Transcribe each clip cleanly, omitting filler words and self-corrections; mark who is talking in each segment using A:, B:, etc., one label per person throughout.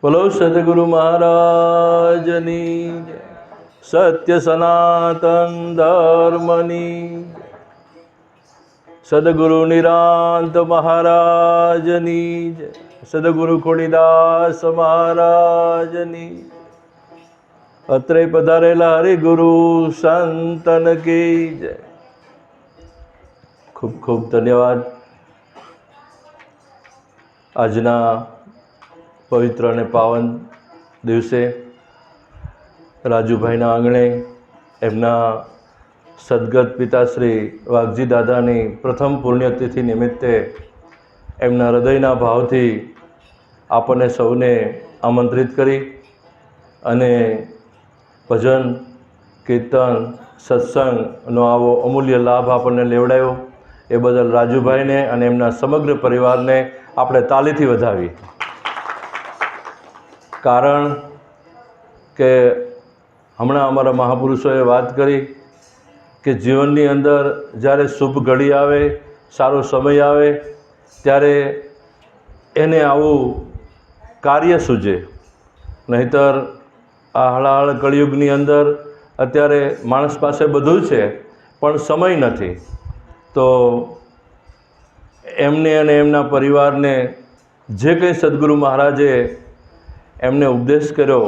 A: બોલો સદગુરુ મહારાજની જય. સત્ય સનાતન ધર્મની જય. સદગુરુ નિરાંત મહારાજની જય. સદગુરુ ખોડીદાસ મહારાજની જય. અત્રે પધારેલા હરિગુરુ સંતન કી જય. ખૂબ ખૂબ ધન્યવાદ. આજના પવિત્ર અને પાવન દિવસે રાજુભાઈના આંગણે એમના સદગત પિતાશ્રી વાઘજી દાદાની પ્રથમ પુણ્યતિથિ નિમિત્તે એમના હૃદયના ભાવથી આપણને સૌને આમંત્રિત કરી અને ભજન કીર્તન સત્સંગનો આવો અમૂલ્ય લાભ આપણને લેવડાવ્યો એ બદલ રાજુભાઈને અને એમના સમગ્ર પરિવારને આપણે તાલીથી વધાવી. કારણ કે હમણાં અમારા મહાપુરુષોએ વાત કરી કે જીવનની અંદર જ્યારે શુભ ઘડી આવે, સારો સમય આવે, ત્યારે એને આવું કાર્ય સૂજે. નહીંતર આ હળાહળ કળિયુગની અંદર અત્યારે માણસ પાસે બધું છે પણ સમય નથી. તો એમને અને એમના પરિવારને જે કંઈ સદગુરુ મહારાજે એમને ઉપદેશ કર્યો,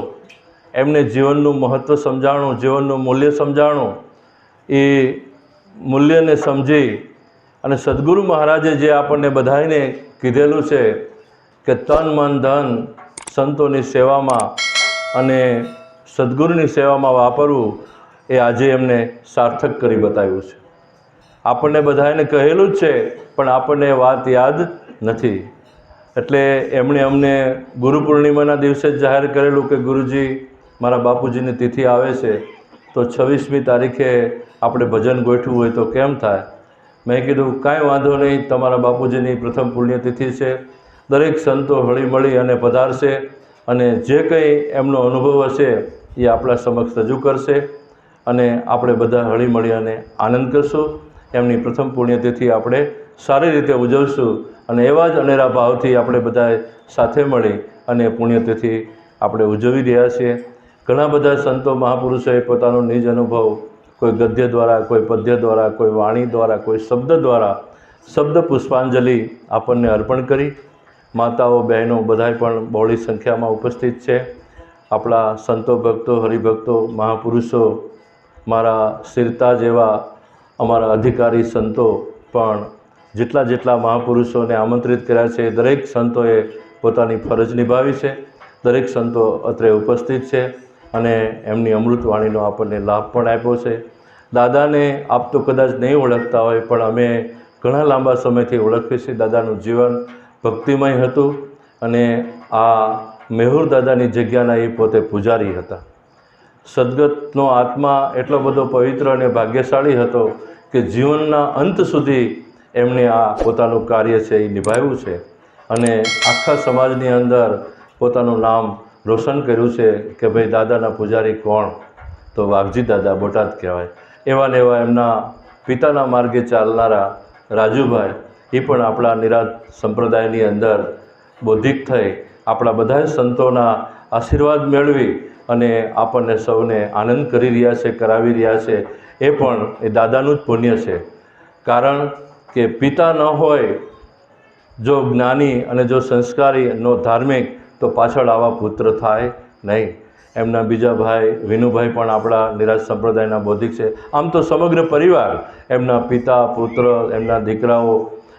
A: એમને જીવનનું મહત્ત્વ સમજાણું, જીવનનું મૂલ્ય સમજાણું, એ મૂલ્યને સમજી અને સદગુરુ મહારાજે જે આપણને બધાને કીધેલું છે કે તન મન ધન સંતોની સેવામાં અને સદગુરુની સેવામાં વાપરવું, એ આજે એમને સાર્થક કરી બતાવ્યું છે. આપણને બધાને કહેલું જ છે પણ આપણને એ વાત યાદ નથી. એટલે એમણે અમને ગુરુ પૂર્ણિમાના દિવસે જ જાહેર કરેલું કે ગુરુજી, મારા બાપુજીની તિથિ આવે છે તો 26મી તારીખે આપણે ભજન ગોઠવું હોય તો કેમ થાય? મેં કીધું કાંઈ વાંધો નહીં, તમારા બાપુજીની પ્રથમ પુણ્યતિથિ છે, દરેક સંતો હળીમળી અને પધારશે અને જે કંઈ એમનો અનુભવ હશે એ આપણા સમક્ષ રજૂ કરશે અને આપણે બધા હળીમળી અને આનંદ કરશું. એમની પ્રથમ પુણ્યતિથિ આપણે સારી રીતે ઉજવશું અને એવા જ અનેરા ભાવથી આપણે બધા સાથે મળી અને પુણ્યતિથિ આપણે ઉજવી રહ્યા છીએ. ઘણા બધા સંતો મહાપુરુષોએ પોતાનો નિજ અનુભવ કોઈ ગદ્ય દ્વારા, કોઈ પદ્ય દ્વારા, કોઈ વાણી દ્વારા, કોઈ શબ્દ દ્વારા શબ્દ પુષ્પાંજલિ આપણને અર્પણ કરી. માતાઓ, બહેનો બધાય પણ બહોળી સંખ્યામાં ઉપસ્થિત છે. આપણા સંતો, ભક્તો, હરિભક્તો, મહાપુરુષો, મારા શિરતા જેવા અમારા અધિકારી સંતો પણ જેટલા મહાપુરુષોને આમંત્રિત કર્યા છે, દરેક સંતોએ પોતાની ફરજ નિભાવી છે. દરેક સંતો અત્રે ઉપસ્થિત છે અને એમની અમૃતવાણીનો આપણને લાભ પણ આપ્યો છે. દાદાને આપ તો કદાચ નહીં ઓળખતા હોય પણ અમે ઘણા લાંબા સમયથી ઓળખીએ છીએ. દાદાનું જીવન ભક્તિમય હતું અને આ મેહુર દાદાની જગ્યાના એ પોતે પૂજારી હતા. સદગતનો આત્મા એટલો બધો પવિત્ર અને ભાગ્યશાળી હતો કે જીવનના અંત સુધી એમણે આ પોતાનું કાર્ય છે એ નિભાવ્યું છે અને આખા સમાજની અંદર પોતાનું નામ રોશન કર્યું છે કે ભાઈ દાદાના પૂજારી કોણ? તો વાઘજી દાદા બોટાદ કહેવાય. એવા ને એવા એમના પિતાના માર્ગે ચાલનારા રાજુભાઈ, એ પણ આપણા નિરાત સંપ્રદાયની અંદર બૌદ્ધિક થઈ આપણા બધા સંતોના આશીર્વાદ મેળવી અને આપણને સૌને આનંદ કરી રહ્યા છે, કરાવી રહ્યા છે. એ પણ એ દાદાનું જ પુણ્ય છે. કારણ કે પિતા ન હોય જો જ્ઞાની અને જો સંસ્કારી, નો ધાર્મિક, તો પાછળ આવા પુત્ર થાય નહીં. એમના બીજા ભાઈ વિનુભાઈ પણ આપણા નિરાજ સંપ્રદાયના બૌદ્ધિક છે. આમ તો સમગ્ર પરિવાર, એમના પિતા, પુત્ર, એમના દીકરાઓ,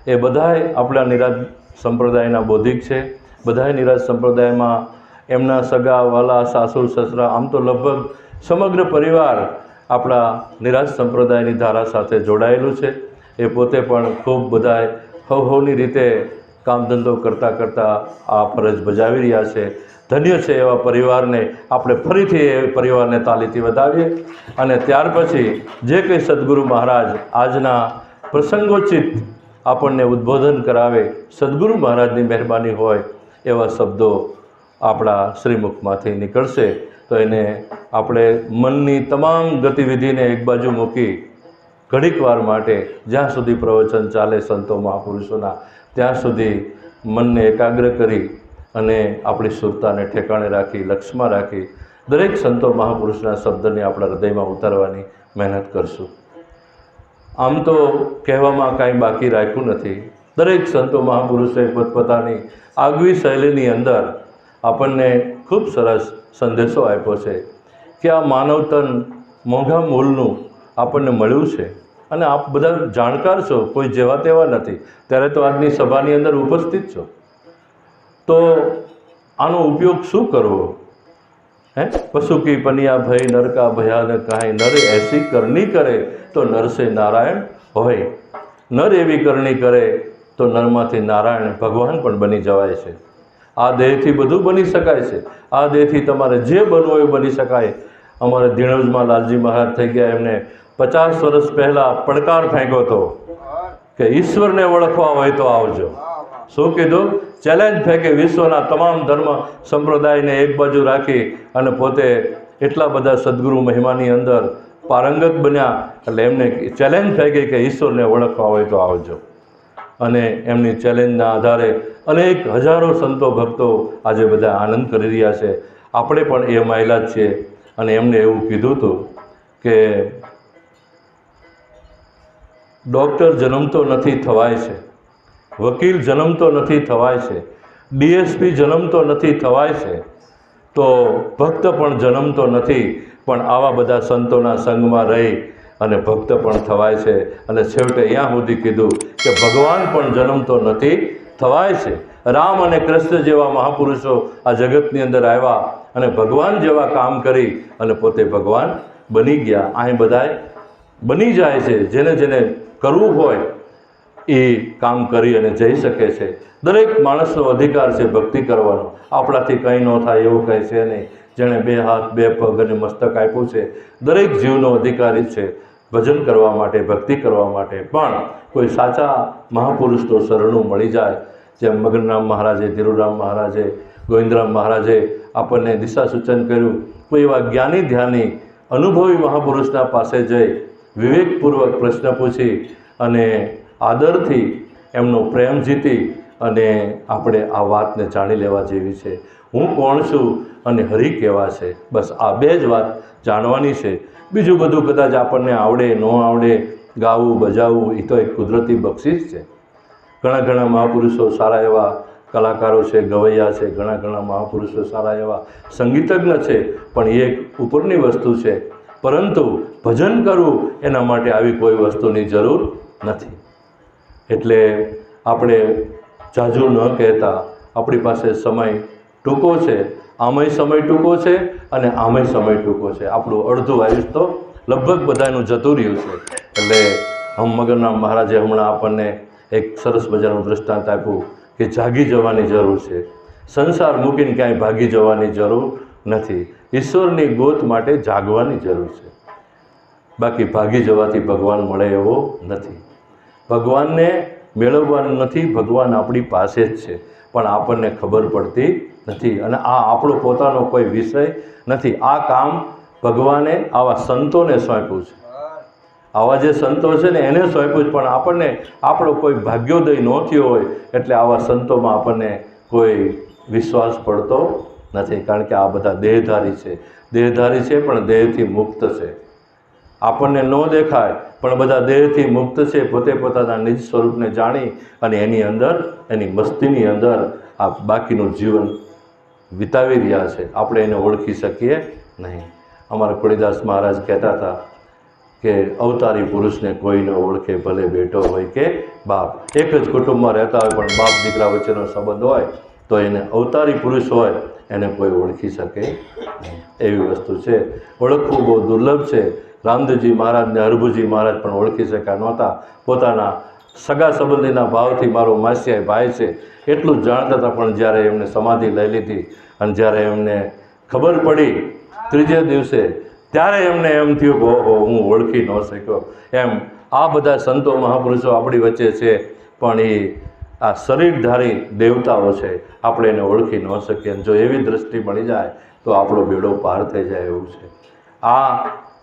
A: એ બધાય આપણા નિરાજ સંપ્રદાયના બૌદ્ધિક છે. બધાય નિરાજ સંપ્રદાયમાં એમના સગા વાલા, સાસુ સસરા, આમ તો લગભગ સમગ્ર પરિવાર આપણા નિરાજ સંપ્રદાયની ધારા સાથે જોડાયેલું છે. એ પોતે પણ ખૂબ બધાય હવની રીતે કામ ધંધો કરતાં કરતાં આ ફરજ બજાવી રહ્યા છે. ધન્ય છે એવા પરિવારને આપણે ફરીથી એ પરિવારને તાલીથી વધાવીએ અને ત્યાર પછી જે કંઈ સદગુરુ મહારાજ આજના પ્રસંગોચિત આપણને ઉદ્બોધન કરાવે, સદગુરુ મહારાજની મહેરબાની હોય એવા શબ્દો આપણા શ્રીમુખમાંથી નીકળશે. તો એને આપણે મનની તમામ ગતિવિધિને એક બાજુ મૂકી ઘડીક વાર માટે, જ્યાં સુધી પ્રવચન ચાલે સંતો મહાપુરુષોના, ત્યાં સુધી મનને એકાગ્ર કરી અને આપણી સુરતાને ઠેકાણે રાખી, લક્ષ્યમાં રાખી દરેક સંતો મહાપુરુષના શબ્દને આપણા હૃદયમાં ઉતારવાની મહેનત કરશું. આમ તો કહેવામાં કાંઈ બાકી રાખ્યું નથી. દરેક સંતો મહાપુરુષે પોતપોતાની આગવી શૈલીની અંદર આપણને ખૂબ સરસ સંદેશો આપ્યો છે કે આ માનવ તન મોંઘા મૂલનું આપણને મળ્યું છે અને આપ બધા જાણકાર છો, કોઈ જેવા તેવા નથી. ત્યારે તો આજની સભાની અંદર ઉપસ્થિત છો, તો આનો ઉપયોગ શું કરવો? પશુ કી પનિયા ભય નરકા ભયાન કાંઈ, નર એસી કરણી કરે તો નર સે નારાયણ હોય. નર એવી કરણી કરે તો નરમાંથી નારાયણ ભગવાન પણ બની જવાય છે. આ દેહથી બધું બની શકાય છે. આ દેહથી તમારે જે બનવું હોય બની શકાય. અમારે ધીણોજમાં લાલજી મહારાજ થઈ ગયા, એમને 50 વર્ષ પહેલાં પડકાર ફેંક્યો હતો કે ઈશ્વરને ઓળખવા હોય તો આવજો. શું કીધું? ચેલેન્જ ફેંકે. વિશ્વના તમામ ધર્મ સંપ્રદાયને એક બાજુ રાખી અને પોતે એટલા બધા સદગુરુ મહિમાની અંદર પારંગત બન્યા, એટલે એમને ચેલેન્જ ફેંકી કે ઈશ્વરને ઓળખવા હોય તો આવજો. અને એમની ચેલેન્જના આધારે અનેક હજારો સંતો ભક્તો આજે બધા આનંદ કરી રહ્યા છે. આપણે પણ એ મહિલા જ છીએ. અને એમને એવું કીધું હતું કે ડૉક્ટર જન્મતો નથી થવાય છે, વકીલ જન્મતો નથી થવાય છે, ડીએસપી જન્મતો નથી થવાય છે, તો ભક્ત પણ જન્મતો નથી, પણ આવા બધા સંતોના સંગમાં રહી અને ભક્ત પણ થવાય છે. અને છેવટે અહીંયા સુધી કીધું કે ભગવાન પણ જન્મતો નથી થવાય છે. રામ અને કૃષ્ણ જેવા મહાપુરુષો આ જગતની અંદર આવ્યા અને ભગવાન જેવા કામ કરી અને પોતે ભગવાન બની ગયા. અહીં બધાય બની જાય છે. જેને જેને કરવું હોય એ કામ કરી અને જઈ શકે છે. દરેક માણસનો અધિકાર છે ભક્તિ કરવાનો. આપણાથી કંઈ ન થાય એવું કંઈ છે નહીં. જેણે 2 હાથ 2 પગ અને મસ્તક આપ્યું છે, દરેક જીવનો અધિકારી છે ભજન કરવા માટે, ભક્તિ કરવા માટે. પણ કોઈ સાચા મહાપુરુષનો શરણું મળી જાય, જેમ મગનરામ મહારાજે, ધીરુરામ મહારાજે, ગોવિંદરામ મહારાજે આપણને દિશા સૂચન કર્યું. કોઈ એવા જ્ઞાની ધ્યાની અનુભવી મહાપુરુષના પાસે જઈ વિવેકપૂર્વક પ્રશ્ન પૂછી અને આદરથી એમનો પ્રેમ જીતી અને આપણે આ વાતને જાણી લેવા જેવી છે. હું કોણ છું અને હરિ કેવા છે, બસ આ 2 જ વાત જાણવાની છે. બીજું બધું કદાચ આપણને આવડે ન આવડે, ગાવું બજાવવું એ તો એક કુદરતી બક્ષિસ છે. ઘણા મહાપુરુષો સારા એવા કલાકારો છે, ગવૈયા છે, ઘણા મહાપુરુષો સારા એવા સંગીતજ્ઞ છે, પણ એ એક ઉપરની વસ્તુ છે. પરંતુ ભજન કરવું એના માટે આવી કોઈ વસ્તુની જરૂર નથી. એટલે આપણે ઝાઝું ન કહેતા, આપણી પાસે સમય ટૂંકો છે, આમાંય સમય ટૂંકો છે અને આમાંય સમય ટૂંકો છે. આપણું અડધું આયુષ તો લગભગ બધાનું જતું રહ્યું છે. એટલે મગનરામ મહારાજે હમણાં આપણને એક સરસ મજાનું દૃષ્ટાંત આપ્યું કે જાગી જવાની જરૂર છે. સંસાર મૂકીને ક્યાંય ભાગી જવાની જરૂર નથી. ઈશ્વરની ગોત માટે જાગવાની જરૂર છે. બાકી ભાગી જવાથી ભગવાન મળે એવો નથી. ભગવાનને મેળવવાનું નથી. ભગવાન આપણી પાસે જ છે, પણ આપણને ખબર પડતી નથી. અને આ આપણો પોતાનો કોઈ વિષય નથી. આ કામ ભગવાને આવા સંતોને સોંપ્યું છે. આવા જે સંતો છે ને એને સોંપ્યું જ, પણ આપણને આપણો કોઈ ભાગ્યોદય ન થયો હોય એટલે આવા સંતોમાં આપણને કોઈ વિશ્વાસ પડતો નથી. કારણ કે આ બધા દેહધારી છે. દેહધારી છે પણ દેહથી મુક્ત છે. આપણને ન દેખાય પણ બધા દેહથી મુક્ત છે. પોતે પોતાના નિજ સ્વરૂપને જાણી અને એની અંદર, એની મસ્તીની અંદર આ બાકીનું જીવન વિતાવી રહ્યા છે. આપણે એને ઓળખી શકીએ નહીં. અમારા કુળીદાસ મહારાજ કહેતા હતા કે અવતારી પુરુષને કોઈ ન ઓળખે, ભલે બેટો હોય કે બાપ. એક જ કુટુંબમાં રહેતા હોય પણ બાપ દીકરા વચ્ચેનો સંબંધ હોય તો એને અવતારી પુરુષ હોય એને કોઈ ઓળખી શકે નહીં. એવી વસ્તુ છે. ઓળખવું બહુ દુર્લભ છે. રામદેવજી મહારાજને હરભુજી મહારાજ પણ ઓળખી શક્યા નહોતા. પોતાના સગા સંબંધીના ભાવથી મારો માસિયાઈ ભાઈ છે એટલું જ જાણતા હતા. પણ જ્યારે એમને સમાધિ લઈ લીધી અને જ્યારે એમને ખબર પડી 3જે દિવસે, ત્યારે એમને એમ થયું કે ઓહો, હું ઓળખી ન શક્યો. એમ આ બધા સંતો મહાપુરુષો આપણી વચ્ચે છે, પણ એ આ શરીરધારી દેવતાઓ છે. આપણે એને ઓળખી ન શકીએ. જો એવી દ્રષ્ટિ મળી જાય તો આપણો બેડો પાર થઈ જાય એવું છે. આ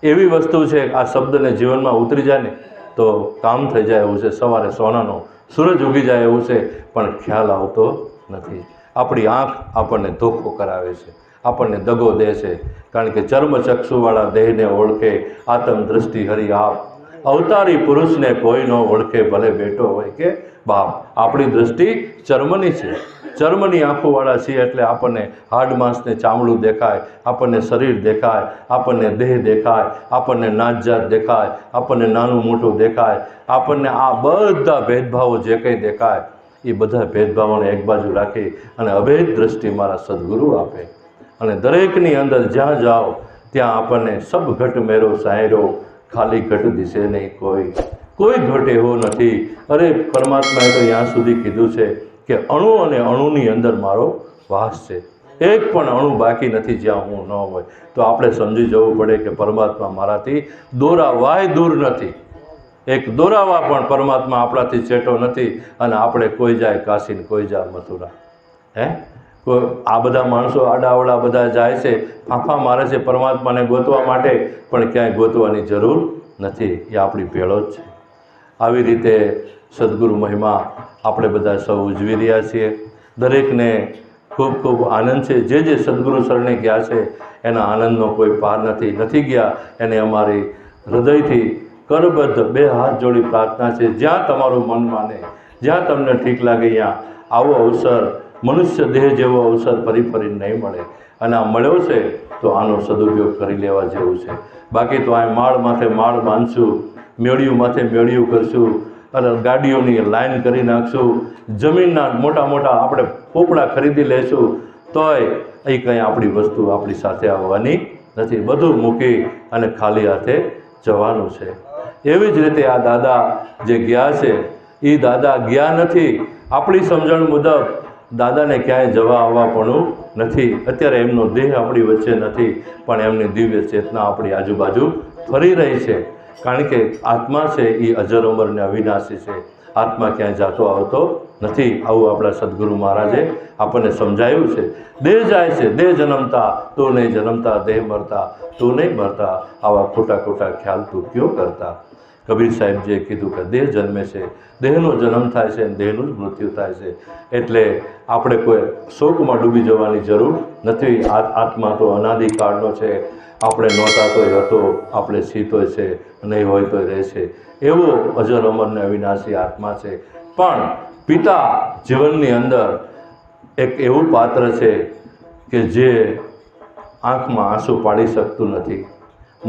A: એવી વસ્તુ છે, આ શબ્દને જીવનમાં ઉતરી જાય ને તો કામ થઈ જાય એવું છે. સવારે સોનાનો સૂરજ ઉગી જાય એવું છે, પણ ખ્યાલ આવતો નથી. આપણી આંખ આપણને ધોખો કરાવે છે, આપણને દગો દે છે, કારણ કે ચર્મચક્ષુવાળા દેહને ઓળખે આત્મ દ્રષ્ટિ હરિ આપ, અવતારી પુરુષને કોઈ ન ઓળખે ભલે બેટો હોય કે બાપ. આપણી દ્રષ્ટિ ચર્મની છે, ચર્મની આંખોવાળા છીએ એટલે આપણને હાડ માંસને ચામડું દેખાય, આપણને શરીર દેખાય, આપણને દેહ દેખાય, આપણને નાતજાત દેખાય, આપણને નાનું મોટું દેખાય, આપણને આ બધા ભેદભાવો જે કંઈ દેખાય એ બધા ભેદભાવોને એક બાજુ રાખી અને અભેદ દ્રષ્ટિ મારા સદગુરુ આપે. અને દરેકની અંદર જ્યાં જાઓ ત્યાં આપણને સબ ઘટ મેરો સાયરો, ખાલી ઘટ દિશે નહીં કોઈ, કોઈ ઘટ એવો નથી. અરે પરમાત્માએ તો ત્યાં સુધી કીધું છે કે અણુ અને અણુની અંદર મારો વાસ છે, એક પણ અણુ બાકી નથી જ્યાં હું ન હોય. તો આપણે સમજી જવું પડે કે પરમાત્મા મારાથી દોરાવાય દૂર નથી, એક દોરાવા પણ પરમાત્મા આપણાથી છેટો નથી. અને આપણે કોઈ જાય કાશી ને કોઈ જાય મથુરા, કોઈ આ બધા માણસો આડાવડા બધા જાય છે, ફાંફા મારે છે પરમાત્માને ગોતવા માટે, પણ ક્યાંય ગોતવાની જરૂર નથી, એ આપણી ભેળો જ છે. આવી રીતે સદગુરુ મહિમા આપણે બધા સૌ ઉજવી રહ્યા છીએ. દરેકને ખૂબ ખૂબ આનંદ છે. જે જે સદગુરુ શરણે ગયા છે એના આનંદનો કોઈ પાર નથી. નથી ગયા એને અમારી હૃદયથી કરબદ્ધ બે હાથ જોડી પ્રાર્થના છે, જ્યાં તમારું મન માને, જ્યાં તમને ઠીક લાગે ત્યાં આવો અવસર, મનુષ્ય દેહ જેવો અવસર ફરી ફરી નહીં મળે. અને આ મળ્યો છે તો આનો સદુપયોગ કરી લેવા જેવું છે. બાકી તો આ માળ માથે માળ બાંધશું, મેળિયું માથે મેળિયું કરશું અને ગાડીઓની લાઈન કરી નાખશું, જમીનના મોટા મોટા આપણે પોપડા ખરીદી લેશું, તોય એ કંઈ આપણી વસ્તુ આપણી સાથે આવવાની નથી. બધું મૂકી અને ખાલી હાથે જવાનું છે. એવી જ રીતે આ દાદા જે ગયા છે એ દાદા ગયા નથી. આપણી સમજણ મુજબ દાદાને ક્યાંય જવા આવવા પણ નથી. અત્યારે એમનો દેહ આપણી વચ્ચે નથી, પણ એમની દિવ્ય ચેતના આપણી આજુબાજુ ફરી રહી છે. કારણ કે આત્મા છે એ અજર અમર ને અવિનાશી છે, આત્મા ક્યાંય જાતો આવતો નથી. આવું આપણા સદગુરુ મહારાજે આપણને સમજાયું છે. દેહ જાય છે, દેહ જન્મતા તું નહીં જન્મતા, દેહ મરતા તું નહીં મરતા, આવા ખોટા ખોટા ખ્યાલ તું ક્યો કરતા. કબીર સાહેબજીએ કીધું કે દેહ જન્મે છે, દેહનો જન્મ થાય છે, દેહનું જ મૃત્યુ થાય છે. એટલે આપણે કોઈ શોકમાં ડૂબી જવાની જરૂર નથી. આત્મા તો અનાદિકાળનો છે, આપણે નહોતા તોય હતો, આપણે સીતોય છે, નહીં હોય તોય રહેશે. એવો અજર અમર ને અવિનાશી આત્મા છે. પણ પિતા જીવનની અંદર એક એવું પાત્ર છે કે જે આંખમાં આંસુ પાડી શકતું નથી.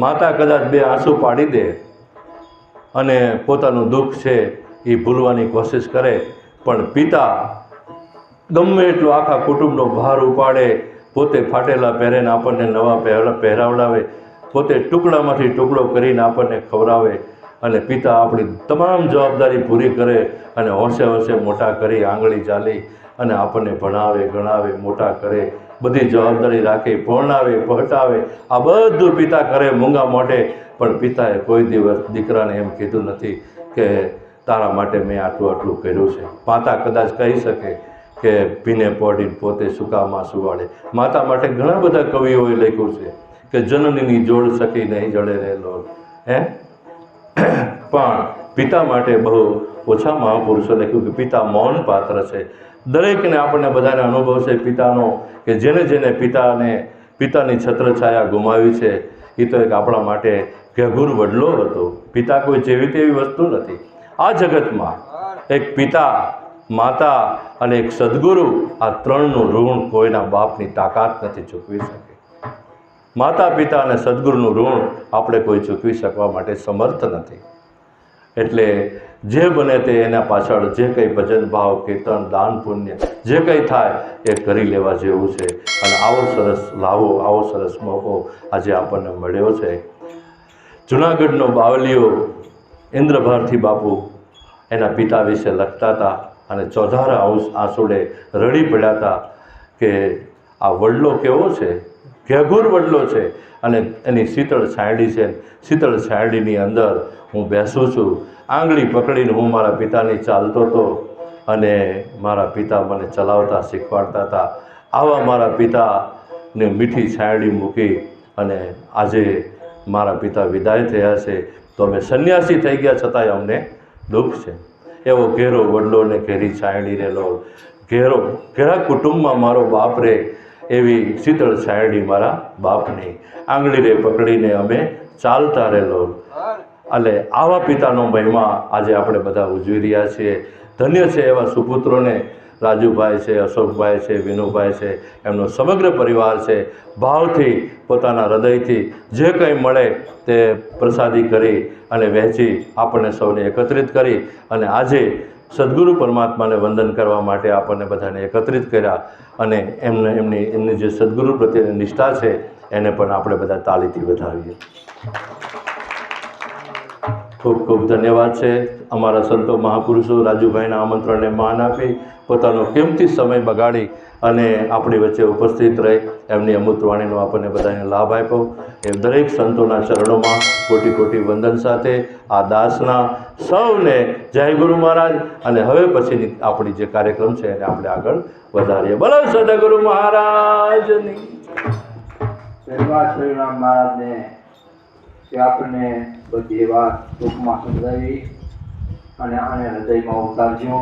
A: માતા કદાચ બે આંસુ પાડી દે અને પોતાનું દુઃખ છે એ ભૂલવાની કોશિશ કરે, પણ પિતા ગમે એટલો આખા કુટુંબનો ભાર ઉપાડે, પોતે ફાટેલા પહેરીને આપણને નવા પહેરાવડાવે, પોતે ટુકડામાંથી ટુકડો કરીને આપણને ખવડાવે, અને પિતા આપણી તમામ જવાબદારી પૂરી કરે અને હોંશે હોંશે મોટા કરી, આંગળી ચાલી અને આપણને ભણાવે, ગણાવે, મોટા કરે, બધી જવાબદારી રાખે, ભણાવે, પહોંચાવે. આ બધું પિતા કરે મૂંગા મોઢે. પણ પિતાએ કોઈ દિવસ દીકરાને એમ કીધું નથી કે તારા માટે મેં આટલું આટલું કર્યું છે. માતા કદાચ કહી શકે કે ભીને પોઢીને પોતે સુકામાં સુવાડે. માતા માટે ઘણા બધા કવિઓએ લખ્યું છે કે જનનીની જોડ સખી નહીં જડે રહેલો, પણ પિતા માટે બહુ ઓછા મહાપુરુષો લખ્યું કે પિતા મૌન પાત્ર છે. દરેકને આપણને બધાને અનુભવ છે પિતાનો, કે જેને જેને પિતાની છત્રછાયા ગુમાવી છે એ તો એક આપણા માટે ઘેઘુર વડલો હતો. પિતા કોઈ જેવી તેવી વસ્તુ નથી. આ જગતમાં એક પિતા, માતા અને એક સદગુરુ, આ ત્રણનું ઋણ કોઈના બાપની તાકાત નથી ચૂકવી શકે. માતા પિતા અને સદગુરુનું ઋણ આપણે કોઈ ચૂકવી શકવા માટે સમર્થ નથી. એટલે જે બને તે એના પાછળ જે કંઈ ભજન ભાવ, કીર્તન, દાન, પુણ્ય જે કંઈ થાય એ કરી લેવા જેવું છે. અને આવો સરસ લાવો, આવો સરસ મોકો આજે આપણને મળ્યો છે. જુનાગઢનો બાવલીઓ ઇન્દ્રભારતી બાપુ એના પિતા વિશે લખતા હતા અને ચોધારા આંસુડે રડી પડ્યા હતા કે આ વડલો કેવો છે, ઘેઘુર વડલો છે, અને એની શીતળ છાંયડી છે. શીતળ છાંયડીની અંદર હું બેસું છું, આંગળી પકડીને હું મારા પિતાની ચાલતો હતો અને મારા પિતા મને ચલાવતા શીખવાડતા હતા. આવા મારા પિતાને મીઠી છાંયડી મૂકી અને આજે મારા પિતા વિદાય થયા છે, તો અમે સંન્યાસી થઈ ગયા છતાંય અમને દુઃખ છે. એવો ઘેરો વડલો ને ઘેરી છાંયડી રેલો, ઘેરા કુટુંબમાં મારો બાપ રે, એવી શીતળ છાયડી મારા બાપની, આંગળી રે પકડીને અમે ચાલતા રહેલો. એટલે આવા પિતાનો મહિમા આજે આપણે બધા ઉજવી રહ્યા છીએ. ધન્ય છે એવા સુપુત્રોને, રાજુભાઈ છે, અશોકભાઈ છે, વિનુભાઈ છે, એમનો સમગ્ર પરિવાર છે. ભાવથી પોતાના હૃદયથી જે કંઈ મળે તે પ્રસાદી કરી અને વહેંચી આપણને સૌને એકત્રિત કરી અને આજે સદગુરુ પરમાત્માને વંદન કરવા માટે આપણને બધાને એકત્રિત કર્યા. અને એમની જે સદગુરુ પ્રત્યેની નિષ્ઠા છે એને પણ આપણે બધા તાળીથી વધાવીએ. ખૂબ ખૂબ ધન્યવાદ છે. અમારા સંતો મહાપુરુષો રાજુભાઈના આમંત્રણને માન આપી પોતાનો કિંમતી સમય બગાડી અને આપણી વચ્ચે ઉપસ્થિત રહી એમની અમૃતવાણીનો આપણને બધાને લાભ આપ્યો. એ દરેક સંતોના ચરણોમાં કોટી કોટી વંદન સાથે આ દાસના સૌને જય ગુરુ મહારાજ. અને હવે પછીની આપણી જે કાર્યક્રમ છે એને આપણે આગળ વધારીએ. બોલો સદગુરુ મહારાજની.
B: શ્રીરામ મહારાજને કે આપણને બધી વાત ટૂંકમાં સમજાવી અને આને હૃદયમાં ઉતારજો.